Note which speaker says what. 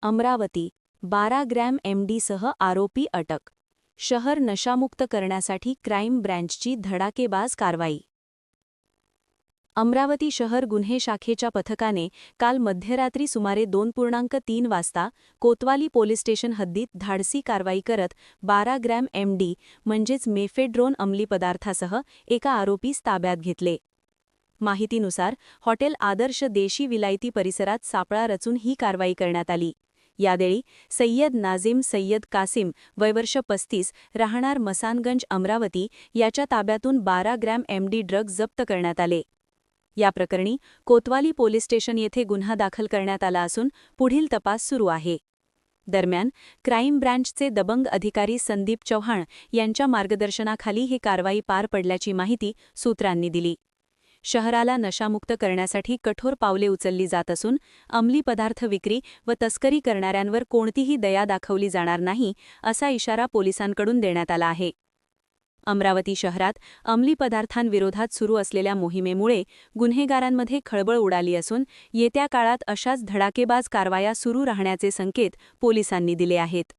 Speaker 1: Amravati 12 gram एमडीसह आरोपी अटक. शहर नशामुक्त करण्यासाठी क्राईम ब्रँचची धडाकेबाज कारवाई. अमरावती शहर गुन्हे शाखेच्या पथकाने काल मध्यरात्री सुमारे 2.3 वाजता कोतवाली पोलीस स्टेशन हद्दीत धाडसी कारवाई करत 12 ग्रॅम एमडी म्हणजेच मेफेड्रोन अंमली पदार्थासह एका आरोपीस ताब्यात घेतले. माहितीनुसार हॉटेल आदर्श देशी विलायती परिसरात सापळा रचून ही कारवाई करण्यात आली. यावेळी सय्यद नाझिम सय्यद कासिम वयवर्ष 35 राहणार मसानगंज अमरावती याच्या ताब्यातून 12 ग्रॅम एमडी ड्रग जप्त करण्यात आले. या प्रकरणी कोतवाली पोलीस स्टेशन येथे गुन्हा दाखल करण्यात आला असून पुढील तपास सुरू आहे. दरम्यान क्राईम ब्रँचचे दबंग अधिकारी संदीप चव्हाण यांच्या मार्गदर्शनाखाली ही कारवाई पार पडल्याची माहिती सूत्रांनी दिली. शहराला नशामुक्त करण्यासाठी कठोर पावले उचलली जात असून अंमली पदार्थ विक्री व तस्करी करणाऱ्यांवर कोणतीही दया दाखवली जाणार नाही असा इशारा पोलिसांकडून देण्यात आला आहे. अमरावती शहरात अंमली पदार्थांविरोधात सुरू असलेल्या मोहिमेमुळे गुन्हेगारांमध्ये खळबळ उडाली असून येत्या काळात अशाच धडाकेबाज कारवाया सुरू राहण्याचे संकेत पोलिसांनी दिले आहेत.